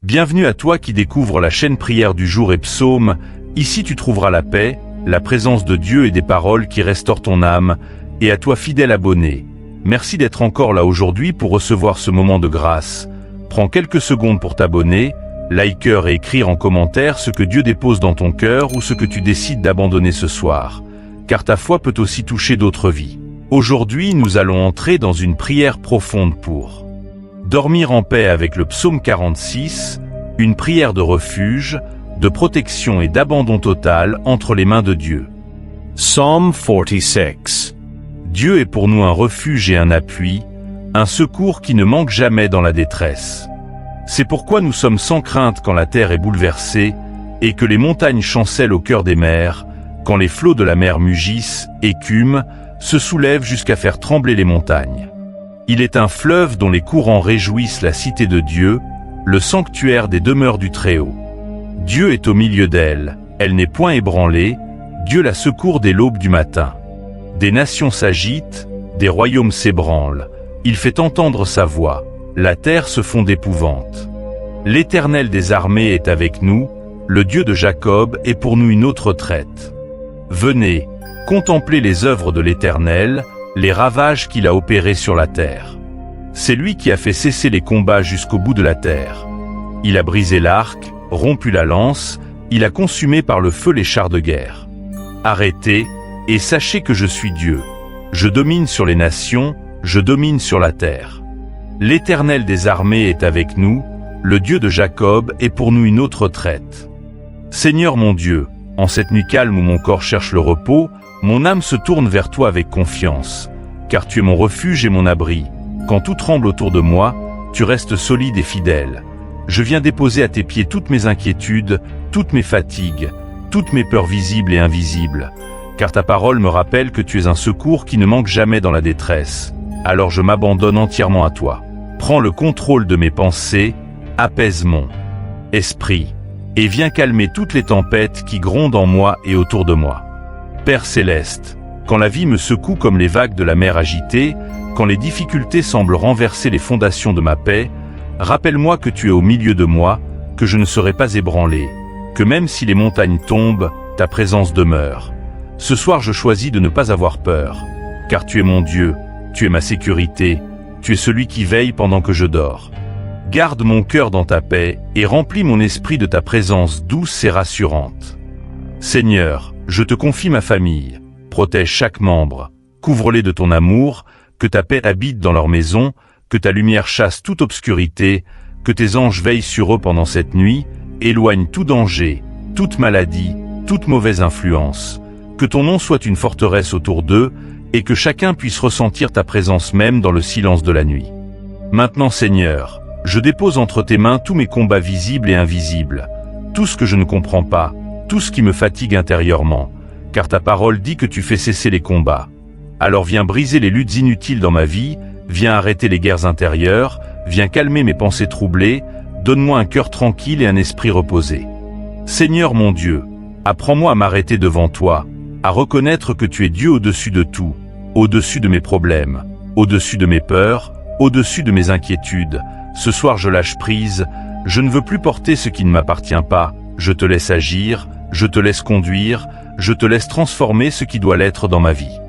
Bienvenue à toi qui découvre la chaîne Prière du jour et Psaumes. Ici tu trouveras la paix, la présence de Dieu et des paroles qui restaurent ton âme. Et à toi fidèle abonné, merci d'être encore là aujourd'hui pour recevoir ce moment de grâce. Prends quelques secondes pour t'abonner, liker et écrire en commentaire ce que Dieu dépose dans ton cœur ou ce que tu décides d'abandonner ce soir. Car ta foi peut aussi toucher d'autres vies. Aujourd'hui nous allons entrer dans une prière profonde pour dormir en paix avec le psaume 46, une prière de refuge, de protection et d'abandon total entre les mains de Dieu. Psalm 46. Dieu est pour nous un refuge et un appui, un secours qui ne manque jamais dans la détresse. C'est pourquoi nous sommes sans crainte quand la terre est bouleversée et que les montagnes chancellent au cœur des mers, quand les flots de la mer mugissent, écument, se soulèvent jusqu'à faire trembler les montagnes. Il est un fleuve dont les courants réjouissent la cité de Dieu, le sanctuaire des demeures du Très-Haut. Dieu est au milieu d'elle, elle n'est point ébranlée, Dieu la secourt dès l'aube du matin. Des nations s'agitent, des royaumes s'ébranlent, il fait entendre sa voix, la terre se fond d'épouvante. L'Éternel des armées est avec nous, le Dieu de Jacob est pour nous une autre retraite. Venez, contemplez les œuvres de l'Éternel, les ravages qu'il a opérés sur la terre. C'est lui qui a fait cesser les combats jusqu'au bout de la terre. Il a brisé l'arc, rompu la lance, il a consumé par le feu les chars de guerre. Arrêtez, et sachez que je suis Dieu. Je domine sur les nations, je domine sur la terre. L'Éternel des armées est avec nous, le Dieu de Jacob est pour nous une autre retraite. Seigneur mon Dieu, en cette nuit calme où mon corps cherche le repos, mon âme se tourne vers toi avec confiance, car tu es mon refuge et mon abri. Quand tout tremble autour de moi, tu restes solide et fidèle. Je viens déposer à tes pieds toutes mes inquiétudes, toutes mes fatigues, toutes mes peurs visibles et invisibles, car ta parole me rappelle que tu es un secours qui ne manque jamais dans la détresse. Alors je m'abandonne entièrement à toi. Prends le contrôle de mes pensées, apaise mon esprit, et viens calmer toutes les tempêtes qui grondent en moi et autour de moi. Père céleste, quand la vie me secoue comme les vagues de la mer agitée, quand les difficultés semblent renverser les fondations de ma paix, rappelle-moi que tu es au milieu de moi, que je ne serai pas ébranlé, que même si les montagnes tombent, ta présence demeure. Ce soir je choisis de ne pas avoir peur, car tu es mon Dieu, tu es ma sécurité, tu es celui qui veille pendant que je dors. Garde mon cœur dans ta paix et remplis mon esprit de ta présence douce et rassurante. Seigneur, je te confie ma famille, protège chaque membre, couvre-les de ton amour, que ta paix habite dans leur maison, que ta lumière chasse toute obscurité, que tes anges veillent sur eux pendant cette nuit, éloigne tout danger, toute maladie, toute mauvaise influence, que ton nom soit une forteresse autour d'eux, et que chacun puisse ressentir ta présence même dans le silence de la nuit. Maintenant Seigneur, je dépose entre tes mains tous mes combats visibles et invisibles, tout ce que je ne comprends pas, tout ce qui me fatigue intérieurement, car ta parole dit que tu fais cesser les combats. Alors viens briser les luttes inutiles dans ma vie, viens arrêter les guerres intérieures, viens calmer mes pensées troublées, donne-moi un cœur tranquille et un esprit reposé. Seigneur mon Dieu, apprends-moi à m'arrêter devant toi, à reconnaître que tu es Dieu au-dessus de tout, au-dessus de mes problèmes, au-dessus de mes peurs, au-dessus de mes inquiétudes. Ce soir je lâche prise, je ne veux plus porter ce qui ne m'appartient pas, je te laisse agir, je te laisse conduire, je te laisse transformer ce qui doit l'être dans ma vie.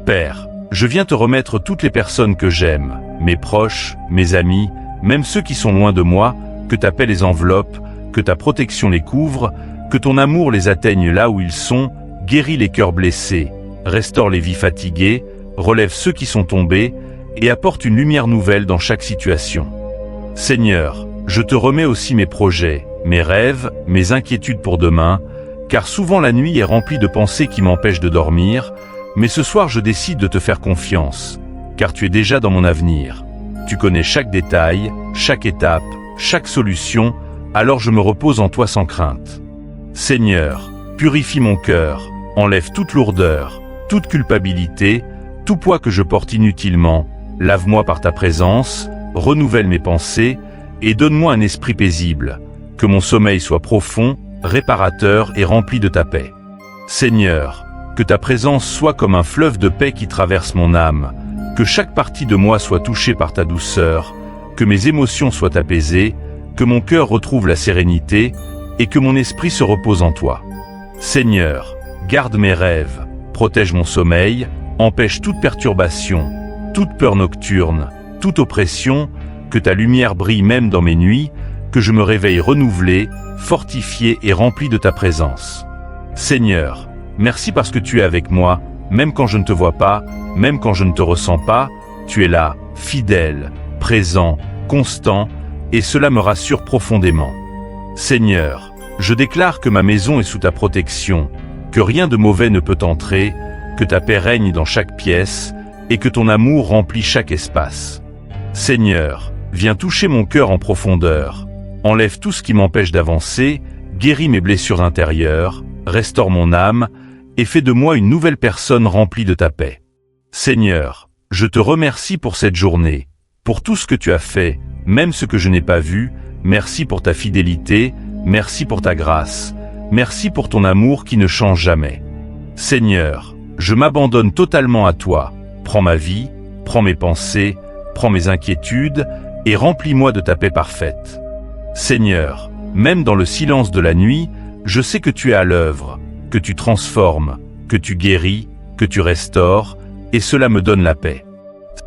Père, je viens te remettre toutes les personnes que j'aime, mes proches, mes amis, même ceux qui sont loin de moi, que ta paix les enveloppe, que ta protection les couvre, que ton amour les atteigne là où ils sont, guéris les cœurs blessés, restaure les vies fatiguées, relève ceux qui sont tombés, et apporte une lumière nouvelle dans chaque situation. Seigneur, je te remets aussi mes projets, mes rêves, mes inquiétudes pour demain, car souvent la nuit est remplie de pensées qui m'empêchent de dormir, mais ce soir je décide de te faire confiance, car tu es déjà dans mon avenir. Tu connais chaque détail, chaque étape, chaque solution, alors je me repose en toi sans crainte. Seigneur, purifie mon cœur, enlève toute lourdeur, toute culpabilité, tout poids que je porte inutilement, lave-moi par ta présence, renouvelle mes pensées, et donne-moi un esprit paisible, que mon sommeil soit profond, réparateur et rempli de ta paix. Seigneur, que ta présence soit comme un fleuve de paix qui traverse mon âme, que chaque partie de moi soit touchée par ta douceur, que mes émotions soient apaisées, que mon cœur retrouve la sérénité et que mon esprit se repose en toi. Seigneur, garde mes rêves, protège mon sommeil, empêche toute perturbation, toute peur nocturne, toute oppression, que ta lumière brille même dans mes nuits, que je me réveille renouvelé, fortifié et rempli de ta présence. Seigneur, merci parce que tu es avec moi, même quand je ne te vois pas, même quand je ne te ressens pas, tu es là, fidèle, présent, constant, et cela me rassure profondément. Seigneur, je déclare que ma maison est sous ta protection, que rien de mauvais ne peut entrer, que ta paix règne dans chaque pièce, et que ton amour remplit chaque espace. Seigneur, viens toucher mon cœur en profondeur, enlève tout ce qui m'empêche d'avancer, guéris mes blessures intérieures, restaure mon âme, et fais de moi une nouvelle personne remplie de ta paix. Seigneur, je te remercie pour cette journée, pour tout ce que tu as fait, même ce que je n'ai pas vu. Merci pour ta fidélité, merci pour ta grâce, merci pour ton amour qui ne change jamais. Seigneur, je m'abandonne totalement à toi, prends ma vie, prends mes pensées, prends mes inquiétudes, et remplis-moi de ta paix parfaite. Seigneur, même dans le silence de la nuit, je sais que tu es à l'œuvre, que tu transformes, que tu guéris, que tu restaures, et cela me donne la paix.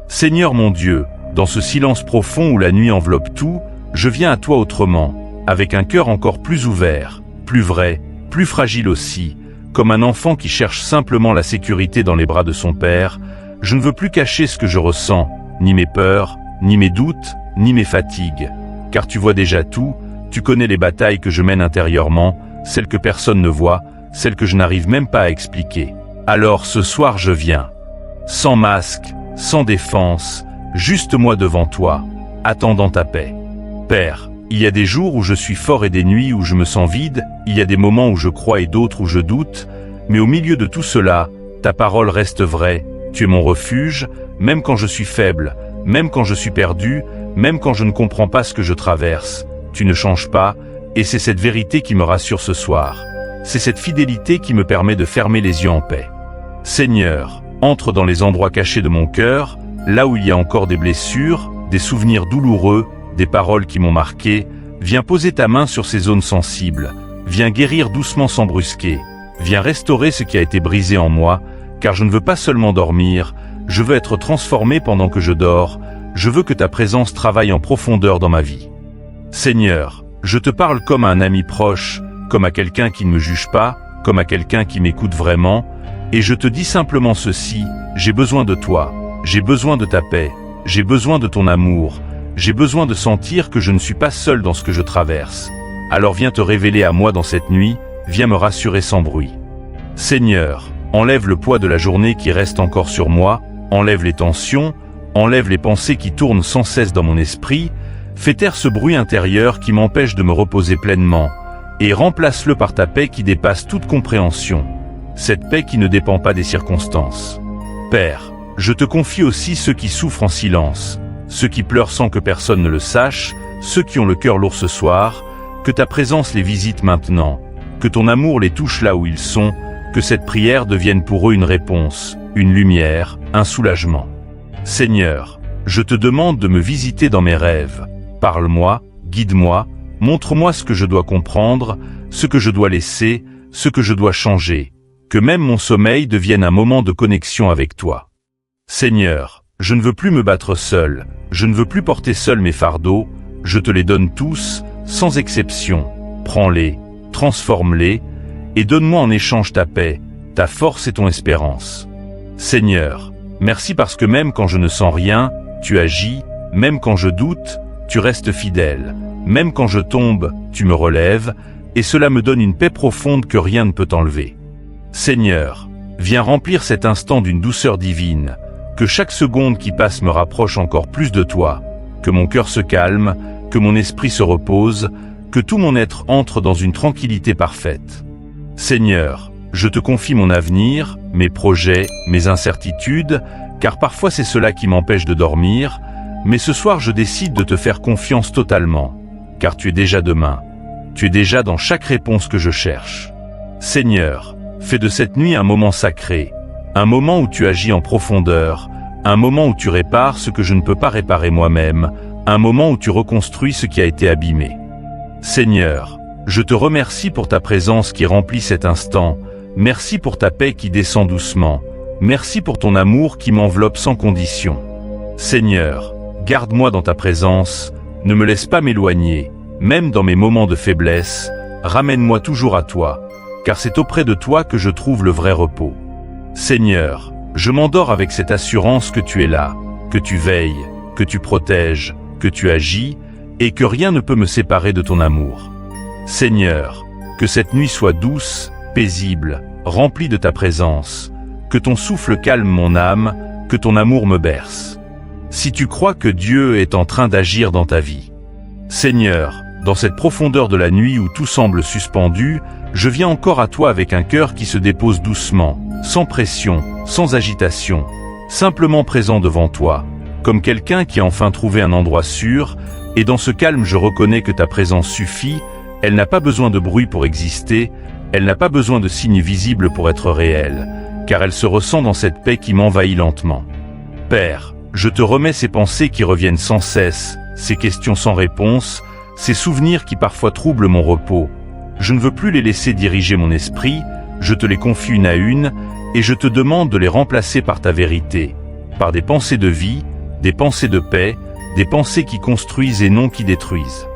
Seigneur mon Dieu, dans ce silence profond où la nuit enveloppe tout, je viens à toi autrement, avec un cœur encore plus ouvert, plus vrai, plus fragile aussi, comme un enfant qui cherche simplement la sécurité dans les bras de son père. Je ne veux plus cacher ce que je ressens, ni mes peurs, ni mes doutes, ni mes fatigues, car tu vois déjà tout, tu connais les batailles que je mène intérieurement, celles que personne ne voit, celles que je n'arrive même pas à expliquer. Alors ce soir je viens, sans masque, sans défense, juste moi devant toi, attendant ta paix. Père, il y a des jours où je suis fort et des nuits où je me sens vide, il y a des moments où je crois et d'autres où je doute, mais au milieu de tout cela, ta parole reste vraie, tu es mon refuge, même quand je suis faible, même quand je suis perdu, même quand je ne comprends pas ce que je traverse, tu ne changes pas, et c'est cette vérité qui me rassure ce soir. C'est cette fidélité qui me permet de fermer les yeux en paix. Seigneur, entre dans les endroits cachés de mon cœur, là où il y a encore des blessures, des souvenirs douloureux, des paroles qui m'ont marqué, viens poser ta main sur ces zones sensibles, viens guérir doucement sans brusquer, viens restaurer ce qui a été brisé en moi, car je ne veux pas seulement dormir, je veux être transformé pendant que je dors, je veux que ta présence travaille en profondeur dans ma vie. Seigneur, je te parle comme à un ami proche, comme à quelqu'un qui ne me juge pas, comme à quelqu'un qui m'écoute vraiment, et je te dis simplement ceci, j'ai besoin de toi, j'ai besoin de ta paix, j'ai besoin de ton amour, j'ai besoin de sentir que je ne suis pas seul dans ce que je traverse. Alors viens te révéler à moi dans cette nuit, viens me rassurer sans bruit. Seigneur, enlève le poids de la journée qui reste encore sur moi, enlève les tensions, enlève les pensées qui tournent sans cesse dans mon esprit, fais taire ce bruit intérieur qui m'empêche de me reposer pleinement, et remplace-le par ta paix qui dépasse toute compréhension, cette paix qui ne dépend pas des circonstances. Père, je te confie aussi ceux qui souffrent en silence, ceux qui pleurent sans que personne ne le sache, ceux qui ont le cœur lourd ce soir, que ta présence les visite maintenant, que ton amour les touche là où ils sont, que cette prière devienne pour eux une réponse, une lumière, un soulagement. Seigneur, je te demande de me visiter dans mes rêves. Parle-moi, guide-moi, montre-moi ce que je dois comprendre, ce que je dois laisser, ce que je dois changer, que même mon sommeil devienne un moment de connexion avec toi. Seigneur, je ne veux plus me battre seul, je ne veux plus porter seul mes fardeaux, je te les donne tous, sans exception. Prends-les, transforme-les, et donne-moi en échange ta paix, ta force et ton espérance. Seigneur, merci parce que même quand je ne sens rien, tu agis, même quand je doute, tu restes fidèle, même quand je tombe, tu me relèves, et cela me donne une paix profonde que rien ne peut enlever. Seigneur, viens remplir cet instant d'une douceur divine, que chaque seconde qui passe me rapproche encore plus de toi, que mon cœur se calme, que mon esprit se repose, que tout mon être entre dans une tranquillité parfaite. Seigneur, je te confie mon avenir, mes projets, mes incertitudes, car parfois c'est cela qui m'empêche de dormir, mais ce soir je décide de te faire confiance totalement, car tu es déjà demain, tu es déjà dans chaque réponse que je cherche. Seigneur, fais de cette nuit un moment sacré, un moment où tu agis en profondeur, un moment où tu répares ce que je ne peux pas réparer moi-même, un moment où tu reconstruis ce qui a été abîmé. Seigneur, je te remercie pour ta présence qui remplit cet instant, merci pour ta paix qui descend doucement, merci pour ton amour qui m'enveloppe sans condition. Seigneur, garde-moi dans ta présence, ne me laisse pas m'éloigner, même dans mes moments de faiblesse, ramène-moi toujours à toi, car c'est auprès de toi que je trouve le vrai repos. Seigneur, je m'endors avec cette assurance que tu es là, que tu veilles, que tu protèges, que tu agis, et que rien ne peut me séparer de ton amour. Seigneur, que cette nuit soit douce, paisible, remplie de ta présence, que ton souffle calme mon âme, que ton amour me berce. Si tu crois que Dieu est en train d'agir dans ta vie. Seigneur, dans cette profondeur de la nuit où tout semble suspendu, je viens encore à toi avec un cœur qui se dépose doucement, sans pression, sans agitation, simplement présent devant toi, comme quelqu'un qui a enfin trouvé un endroit sûr, et dans ce calme je reconnais que ta présence suffit, elle n'a pas besoin de bruit pour exister, elle n'a pas besoin de signes visibles pour être réelle, car elle se ressent dans cette paix qui m'envahit lentement. Père, je te remets ces pensées qui reviennent sans cesse, ces questions sans réponse, ces souvenirs qui parfois troublent mon repos. Je ne veux plus les laisser diriger mon esprit, je te les confie une à une, et je te demande de les remplacer par ta vérité, par des pensées de vie, des pensées de paix, des pensées qui construisent et non qui détruisent.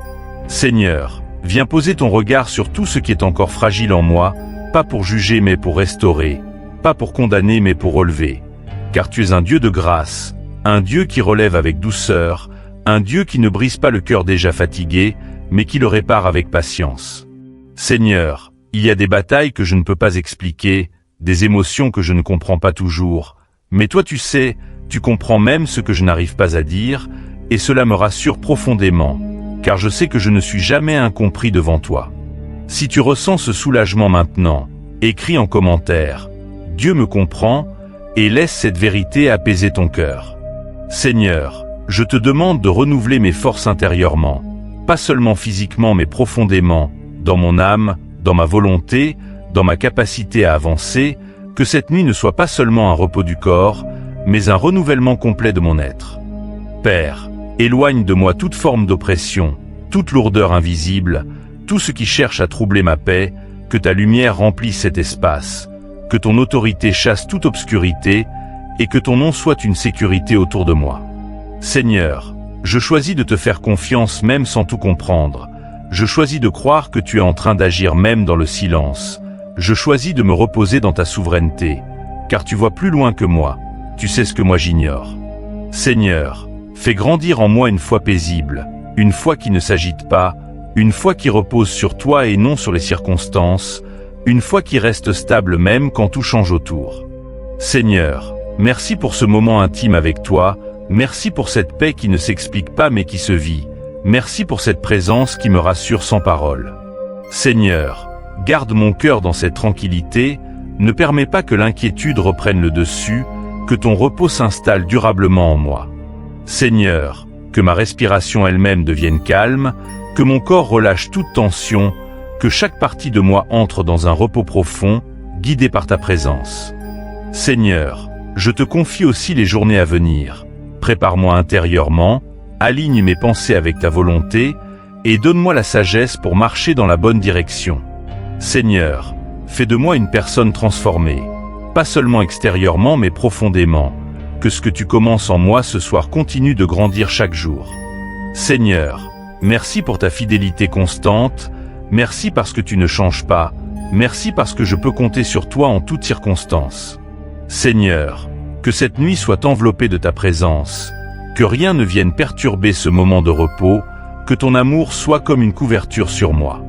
Seigneur, viens poser ton regard sur tout ce qui est encore fragile en moi, pas pour juger mais pour restaurer, pas pour condamner mais pour relever, car tu es un Dieu de grâce, un Dieu qui relève avec douceur, un Dieu qui ne brise pas le cœur déjà fatigué, mais qui le répare avec patience. Seigneur, il y a des batailles que je ne peux pas expliquer, des émotions que je ne comprends pas toujours, mais toi tu sais, tu comprends même ce que je n'arrive pas à dire, et cela me rassure profondément, car je sais que je ne suis jamais incompris devant toi. Si tu ressens ce soulagement maintenant, écris en commentaire, Dieu me comprend, et laisse cette vérité apaiser ton cœur. Seigneur, je te demande de renouveler mes forces intérieurement, pas seulement physiquement mais profondément, dans mon âme, dans ma volonté, dans ma capacité à avancer, que cette nuit ne soit pas seulement un repos du corps, mais un renouvellement complet de mon être. Père, éloigne de moi toute forme d'oppression, toute lourdeur invisible, tout ce qui cherche à troubler ma paix, que ta lumière remplisse cet espace, que ton autorité chasse toute obscurité, et que ton nom soit une sécurité autour de moi. Seigneur, je choisis de te faire confiance même sans tout comprendre. Je choisis de croire que tu es en train d'agir même dans le silence. Je choisis de me reposer dans ta souveraineté, car tu vois plus loin que moi. Tu sais ce que moi j'ignore. Seigneur, fais grandir en moi une foi paisible, une foi qui ne s'agite pas, une foi qui repose sur toi et non sur les circonstances, une foi qui reste stable même quand tout change autour. Seigneur, merci pour ce moment intime avec toi, merci pour cette paix qui ne s'explique pas mais qui se vit, merci pour cette présence qui me rassure sans parole. Seigneur, garde mon cœur dans cette tranquillité, ne permets pas que l'inquiétude reprenne le dessus, que ton repos s'installe durablement en moi. Seigneur, que ma respiration elle-même devienne calme, que mon corps relâche toute tension, que chaque partie de moi entre dans un repos profond, guidé par ta présence. Seigneur, je te confie aussi les journées à venir. Prépare-moi intérieurement, aligne mes pensées avec ta volonté, et donne-moi la sagesse pour marcher dans la bonne direction. Seigneur, fais de moi une personne transformée, pas seulement extérieurement mais profondément, que ce que tu commences en moi ce soir continue de grandir chaque jour. Seigneur, merci pour ta fidélité constante, merci parce que tu ne changes pas, merci parce que je peux compter sur toi en toutes circonstances. Seigneur, que cette nuit soit enveloppée de ta présence, que rien ne vienne perturber ce moment de repos, que ton amour soit comme une couverture sur moi.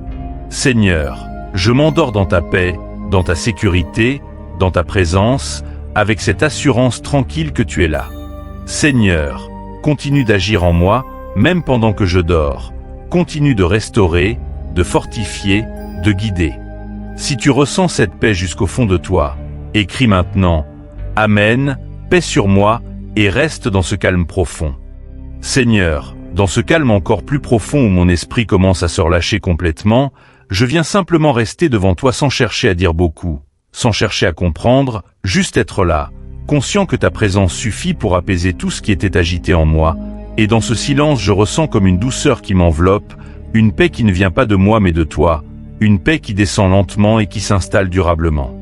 Seigneur, je m'endors dans ta paix, dans ta sécurité, dans ta présence, avec cette assurance tranquille que tu es là. Seigneur, continue d'agir en moi, même pendant que je dors. Continue de restaurer, de fortifier, de guider. Si tu ressens cette paix jusqu'au fond de toi, écris maintenant « Amen, paix sur moi » et reste dans ce calme profond. Seigneur, dans ce calme encore plus profond où mon esprit commence à se relâcher complètement, je viens simplement rester devant toi sans chercher à dire beaucoup, sans chercher à comprendre, juste être là, conscient que ta présence suffit pour apaiser tout ce qui était agité en moi, Et dans ce silence, je ressens comme une douceur qui m'enveloppe, une paix qui ne vient pas de moi mais de toi, une paix qui descend lentement et qui s'installe durablement.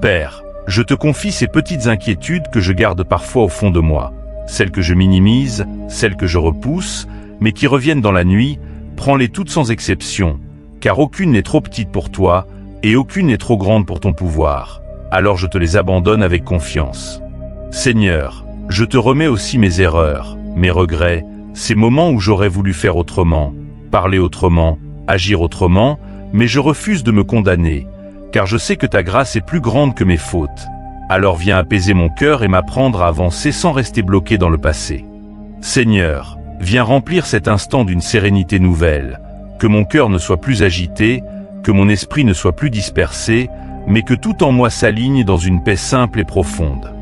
Père, je te confie ces petites inquiétudes que je garde parfois au fond de moi, celles que je minimise, celles que je repousse, mais qui reviennent dans la nuit. Prends-les toutes sans exception, car aucune n'est trop petite pour toi, et aucune n'est trop grande pour ton pouvoir. Alors je te les abandonne avec confiance. Seigneur, je te remets aussi mes erreurs, mes regrets, ces moments où j'aurais voulu faire autrement, parler autrement, agir autrement, mais je refuse de me condamner, car je sais que ta grâce est plus grande que mes fautes. Alors viens apaiser mon cœur et m'apprendre à avancer sans rester bloqué dans le passé. Seigneur, viens remplir cet instant d'une sérénité nouvelle, que mon cœur ne soit plus agité, que mon esprit ne soit plus dispersé, mais que tout en moi s'aligne dans une paix simple et profonde.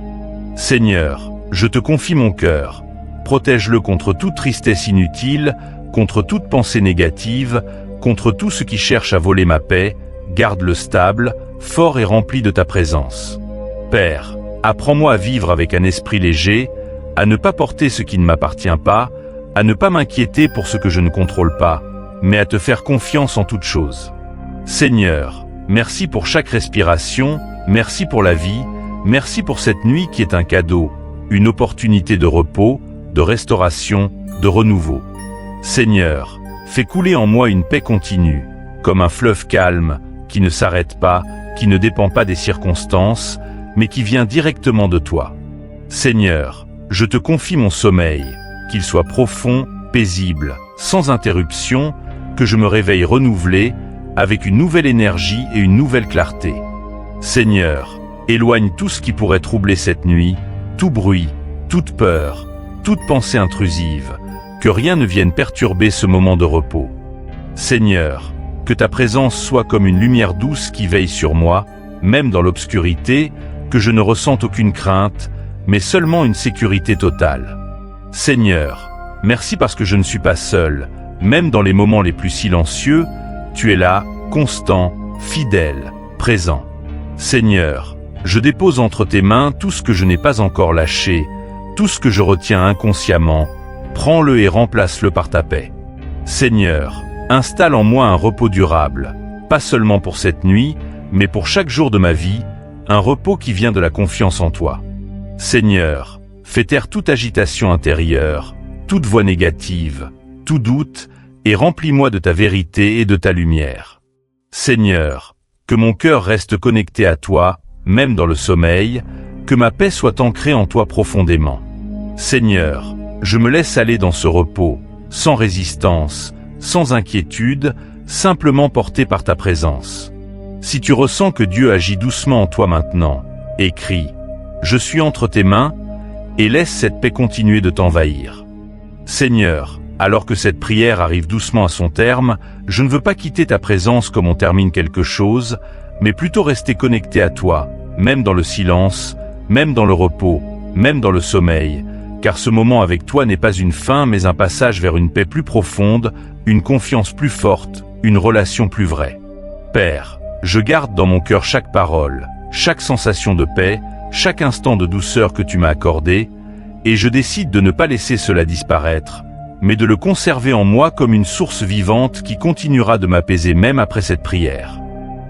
Seigneur, je te confie mon cœur. Protège-le contre toute tristesse inutile, contre toute pensée négative, contre tout ce qui cherche à voler ma paix. Garde-le stable, fort et rempli de ta présence. Père, apprends-moi à vivre avec un esprit léger, à ne pas porter ce qui ne m'appartient pas, à ne pas m'inquiéter pour ce que je ne contrôle pas, mais à te faire confiance en toutes choses. Seigneur, merci pour chaque respiration, merci pour la vie, merci pour cette nuit qui est un cadeau, une opportunité de repos, de restauration, de renouveau. Seigneur, fais couler en moi une paix continue, comme un fleuve calme, qui ne s'arrête pas, qui ne dépend pas des circonstances, mais qui vient directement de toi. Seigneur, je te confie mon sommeil, qu'il soit profond, paisible, sans interruption, que je me réveille renouvelé, avec une nouvelle énergie et une nouvelle clarté. Seigneur, éloigne tout ce qui pourrait troubler cette nuit, tout bruit, toute peur, toute pensée intrusive, que rien ne vienne perturber ce moment de repos. Seigneur, que ta présence soit comme une lumière douce qui veille sur moi, même dans l'obscurité, que je ne ressente aucune crainte, mais seulement une sécurité totale. Seigneur, merci parce que je ne suis pas seul, même dans les moments les plus silencieux, tu es là, constant, fidèle, présent. Seigneur, je dépose entre tes mains tout ce que je n'ai pas encore lâché, tout ce que je retiens inconsciemment, prends-le et remplace-le par ta paix. Seigneur, installe en moi un repos durable, pas seulement pour cette nuit, mais pour chaque jour de ma vie, un repos qui vient de la confiance en toi. Seigneur, fais taire toute agitation intérieure, toute voix négative, tout doute, et remplis-moi de ta vérité et de ta lumière. Seigneur, que mon cœur reste connecté à toi, même dans le sommeil, que ma paix soit ancrée en toi profondément. Seigneur, je me laisse aller dans ce repos, sans résistance, sans inquiétude, simplement porté par ta présence. Si tu ressens que Dieu agit doucement en toi maintenant, écris « Je suis entre tes mains » et laisse cette paix continuer de t'envahir. Seigneur, alors que cette prière arrive doucement à son terme, je ne veux pas quitter ta présence comme on termine quelque chose, mais plutôt rester connecté à toi, même dans le silence, même dans le repos, même dans le sommeil, car ce moment avec toi n'est pas une fin mais un passage vers une paix plus profonde, une confiance plus forte, une relation plus vraie. Père, je garde dans mon cœur chaque parole, chaque sensation de paix, chaque instant de douceur que tu m'as accordé, et je décide de ne pas laisser cela disparaître, mais de le conserver en moi comme une source vivante qui continuera de m'apaiser même après cette prière.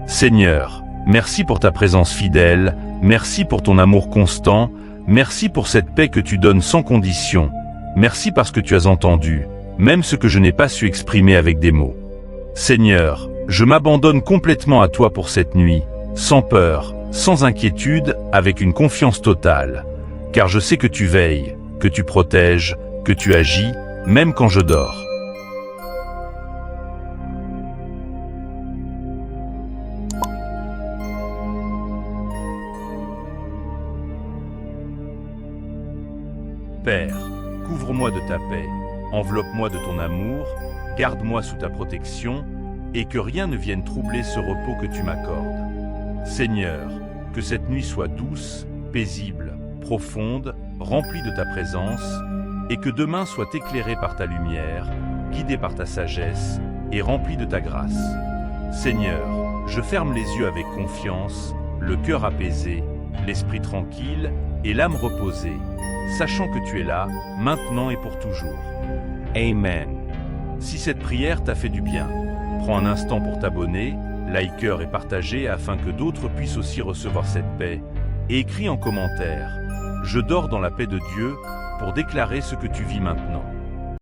Seigneur, merci pour ta présence fidèle, merci pour ton amour constant, merci pour cette paix que tu donnes sans condition, merci parce que tu as entendu, même ce que je n'ai pas su exprimer avec des mots. Seigneur, je m'abandonne complètement à toi pour cette nuit, sans peur, sans inquiétude, avec une confiance totale, car je sais que tu veilles, que tu protèges, que tu agis, même quand je dors. Père, couvre-moi de ta paix, enveloppe-moi de ton amour, garde-moi sous ta protection, et que rien ne vienne troubler ce repos que tu m'accordes. Seigneur, que cette nuit soit douce, paisible, profonde, remplie de ta présence, et que demain soit éclairé par ta lumière, guidé par ta sagesse, et rempli de ta grâce. Seigneur, je ferme les yeux avec confiance, le cœur apaisé, l'esprit tranquille, et l'âme reposée, sachant que tu es là, maintenant et pour toujours. Amen. Si cette prière t'a fait du bien, prends un instant pour t'abonner, liker et partager afin que d'autres puissent aussi recevoir cette paix, et écris en commentaire « Je dors dans la paix de Dieu » pour déclarer ce que tu vis maintenant.